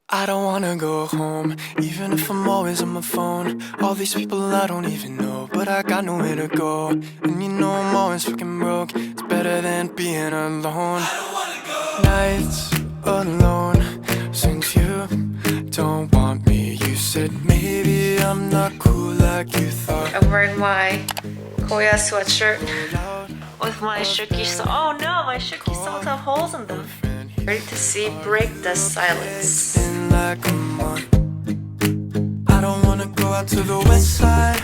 I don't wanna go home, even if I'm always on my phone. All these people I don't even know, but I got nowhere to go. And you know I'm always fucking broke. It's better than being alone. I don't wanna go. Nights alone, since you don't want me. You said maybe I'm not cool like you thought. I'm wearing my Koya sweatshirt with my Shuki socks. Oh no, my Shuki socks have holes in them. Ready to see Break the Silence. Like a month. I don't wanna go out to the west side.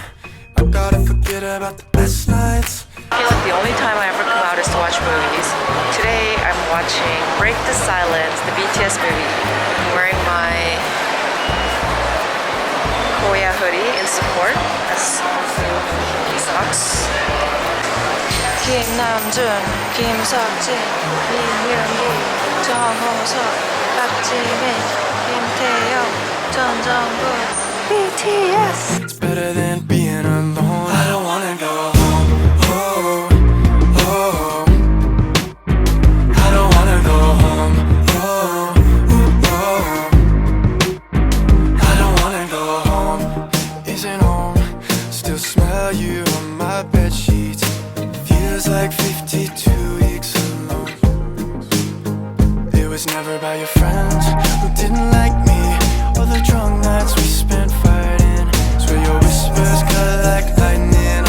I gotta forget about the best nights. I feel like the only time I ever come out is to watch movies. Today I'm watching Break the Silence, the BTS movie. I'm wearing my Koya hoodie in support. That's Shuki socks. 김남준, 김석진, 이민기, 정호석, 박지민, 김태영, 전정국, BTS. It's better than being alone. I don't wanna go home. Oh, oh. I don't wanna go home. Oh, oh. I don't wanna go home. Isn't home. Still smell you on my bed sheets. Feels like 52 weeks alone. It was never by your friends who didn't like me, or the drunk nights we spent fighting. Swear your whispers cut like lightning.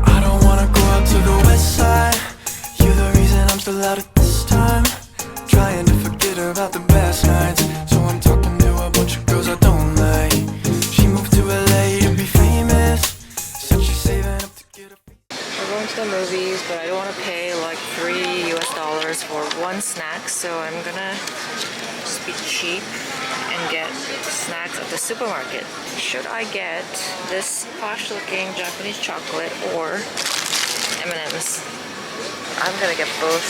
I don't wanna go out to the west side. You're the reason I'm still out at this time. Trying to forget about the best nights. So I'm talking to a bunch of girls I don't like. She moved to LA to be famous. Said she's saving up to get a... We're going to the movies, but I don't want to pay like $3 for one snack, so I'm gonna just be cheap and get snacks at the supermarket. Should I get this posh-looking Japanese chocolate or M&M's? I'm gonna get both.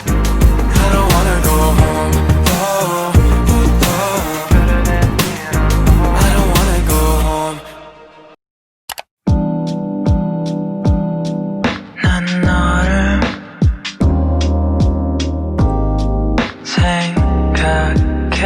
I don't wanna go home. Oh, oh. I don't wanna go home. 난 너를 생각해.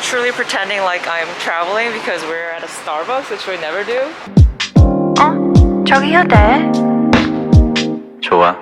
Truly pretending like I'm traveling because we're at a Starbucks, which we never do. 저기 해야 돼. 좋아.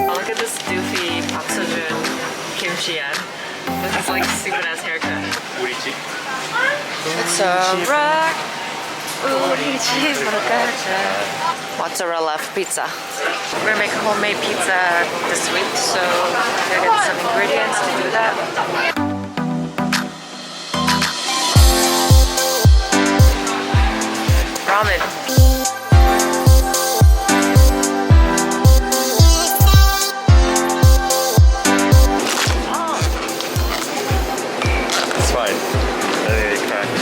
Look at this doofy Park Seo-joon Kim Shi-yeon with his like stupid ass haircut. It's a wreck. 우리 집으로 가자. Mozzarella pizza. We're gonna make a homemade pizza this week, so we're gonna get some ingredients to do that. Ramen. It's fine. I think they cracked.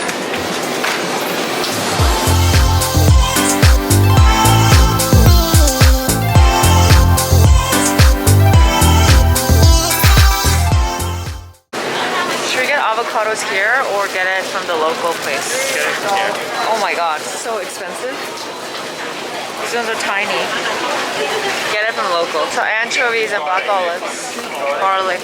tacos here or get it from the local place? Get it from here. Oh my god, so expensive. These ones are tiny. Get it from local. So anchovies and black olives, garlic.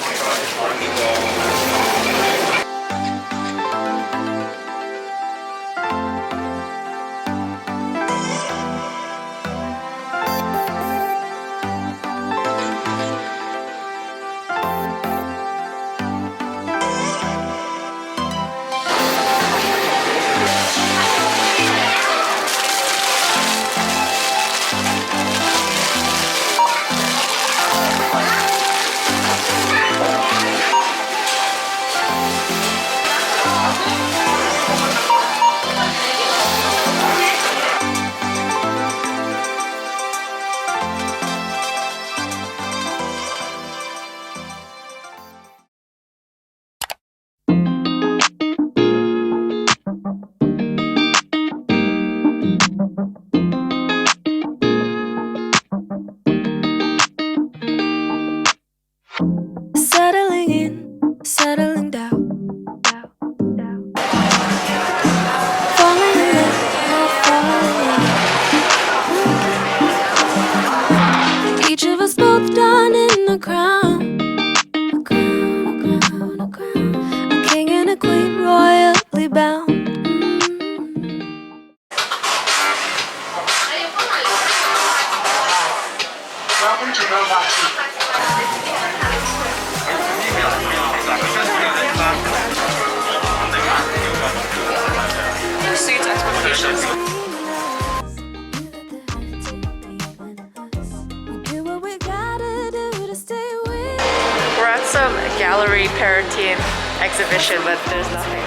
Settling in, settling down. Falling in love, not falling in. Each of us both done in the crown. A crown, a crown, a crown. A king and a queen royally bound. Welcome to Robot Tea. Exceeds expectations. We're at some gallery Paratine exhibition, but there's nothing.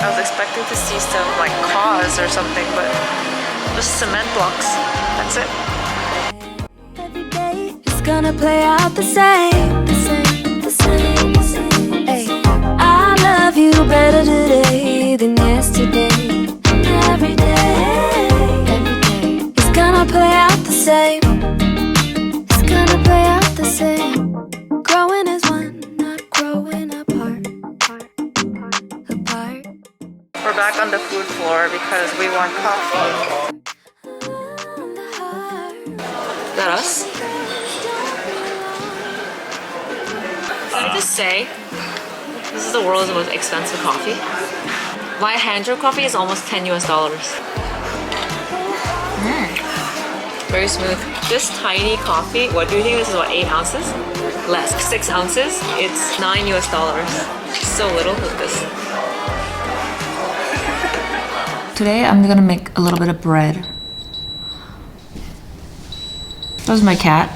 I was expecting to see some like cause or something, but just cement blocks. That's it. Every day it's gonna play out the same, the same, the same, the same. Ay, I love you better today than yesterday. Every day it's gonna play out the same. It's gonna play out the same. Growing as one, not growing apart. Apart. We're back on the food floor because we want coffee. Is that us? Can I just say, this is the world's most expensive coffee. My hand-drip coffee is almost $10 US. Very smooth. This tiny coffee, what do you think this is, what, 8 ounces? Less, 6 ounces, it's $9 US. So little with this. Today I'm gonna make a little bit of bread. That was my cat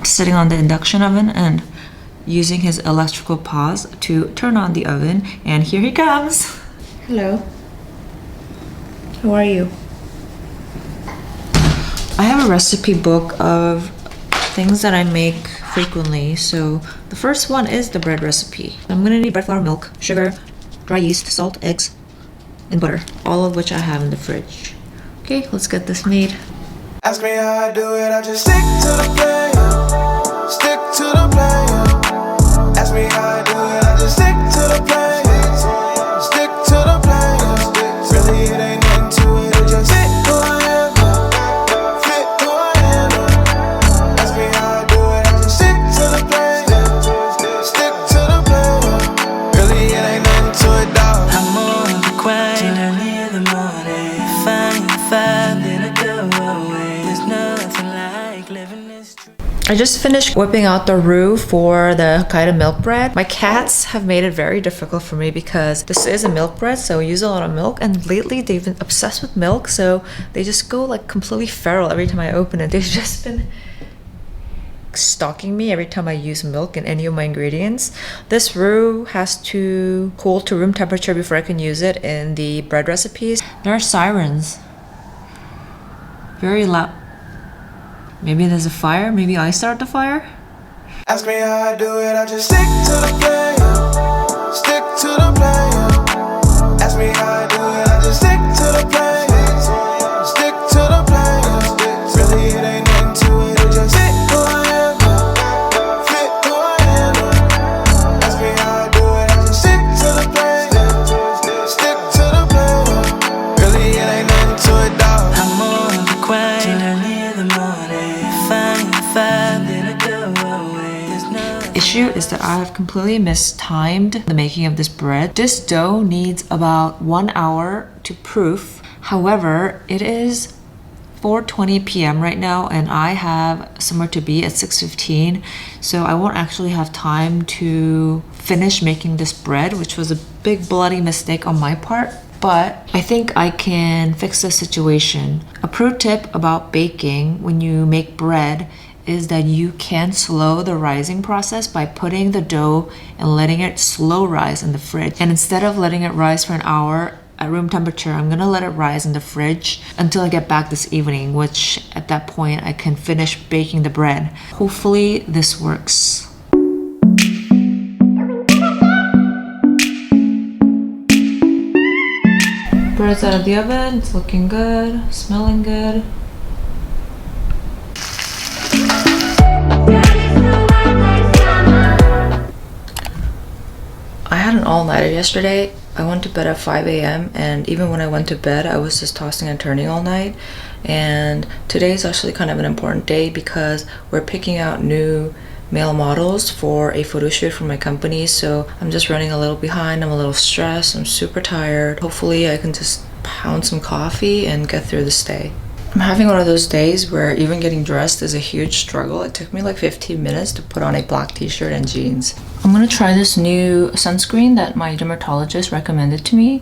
sitting on the induction oven and using his electrical paws to turn on the oven, and here he comes. Hello. How are you? I have a recipe book of things that I make frequently. So the first one is the bread recipe. I'm gonna need bread flour, milk, sugar, dry yeast, salt, eggs, and butter, all of which I have in the fridge. Okay, let's get this made. Ask me how I do it, I just stick to the plan. Stick to the plan. Ask me how I do it, I just stick to the plan. Stick to the plan. Really, it ain't nothing to it, it just fit who I am. Fit who I am. Ask me how I do it, I just stick to the plan. Stick to the plan. Really, it ain't nothing to it, dog. I'm on the grind early in the morning. Five, then I go away. There's nothing like living this dream. I just finished whipping out the roux for the Hokkaido milk bread. My cats have made it very difficult for me because this is a milk bread, so we use a lot of milk, and lately they've been obsessed with milk, so they just go like completely feral every time I open it. They've just been stalking me every time I use milk in any of my ingredients. This roux has to cool to room temperature before I can use it in the bread recipes. There are sirens. Very loud. Maybe there's a fire. Maybe I start the fire. Ask me how I do it, I just stick to the plan. Stick to the plan. Ask me how I do it, I just stick to the plan. Stick to the plan. Really, it ain't nothing to it, it just fit who I am. Fit who I am. Ask me issue is that I have completely mistimed the making of this bread. This dough needs about 1 hour to proof. However, it is 4:20 p.m. right now and I have somewhere to be at 6:15, so I won't actually have time to finish making this bread, which was a big bloody mistake on my part. But I think I can fix the situation. A pro tip about baking when you make bread is that you can slow the rising process by putting the dough and letting it slow rise in the fridge. And instead of letting it rise for an hour at room temperature, I'm gonna let it rise in the fridge until I get back this evening, which at that point I can finish baking the bread. Hopefully this works. Bread's out of the oven, it's looking good, smelling good. I had an all-nighter yesterday. I went to bed at 5 a.m. and even when I went to bed, I was just tossing and turning all night. And today is actually kind of an important day because we're picking out new male models for a photo shoot for my company, so I'm just running a little behind. I'm a little stressed, I'm super tired. Hopefully I can just pound some coffee and get through this day. I'm having one of those days where even getting dressed is a huge struggle. It took me like 15 minutes to put on a black t-shirt and jeans. I'm gonna try this new sunscreen that my dermatologist recommended to me.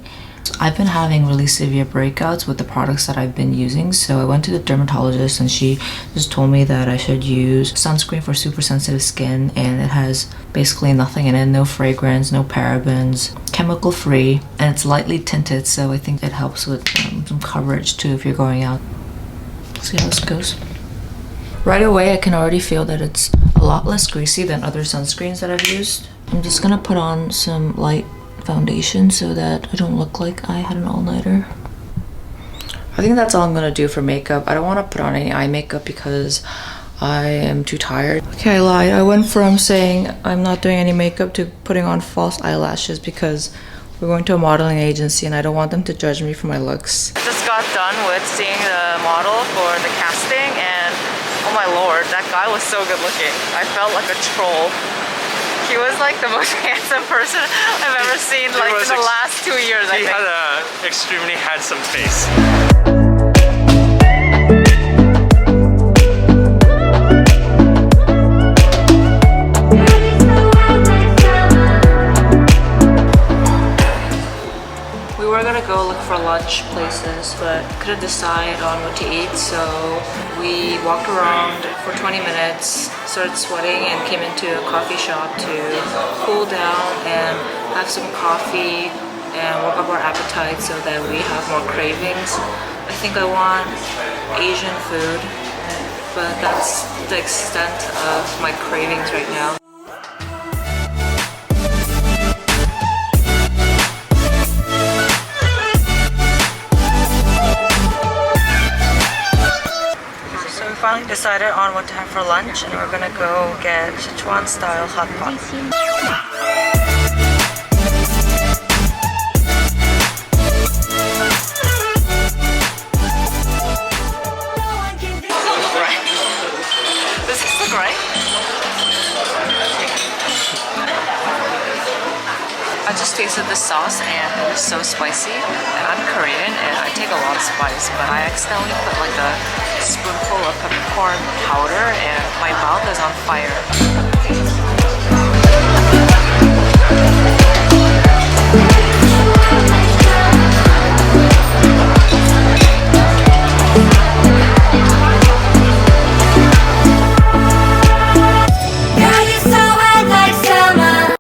I've been having really severe breakouts with the products that I've been using, so I went to the dermatologist and she just told me that I should use sunscreen for super sensitive skin, and it has basically nothing in it, no fragrance, no parabens, chemical free, and it's lightly tinted, so I think it helps with some coverage too if you're going out. Let's see how this goes. Right away I can already feel that it's a lot less greasy than other sunscreens that I've used. I'm just gonna put on some light foundation so that I don't look like I had an all-nighter. I think that's all I'm gonna do for makeup. I don't want to put on any eye makeup because I am too tired. Okay, I lied. I went from saying I'm not doing any makeup to putting on false eyelashes because we're going to a modeling agency and I don't want them to judge me for my looks. I just got done with seeing the model for the casting and oh my lord, that guy was so good looking. I felt like a troll. He was like the most handsome person I've ever seen, like in the last 2 years, I think. He had an extremely handsome face. We were gonna go look for lunch places, but couldn't decide on what to eat, so we walked around for 20 minutes, started sweating, and came into a coffee shop to cool down and have some coffee and work up our appetite so that we have more cravings. I think I want Asian food, but that's the extent of my cravings right now. Finally decided on what to have for lunch and we're gonna go get Sichuan style hot pot. Right. Does this look right? I just tasted the sauce and it was so spicy, and I'm Korean and I take a lot of spice, but I accidentally put like a spoonful of peppercorn powder and my mouth is on fire.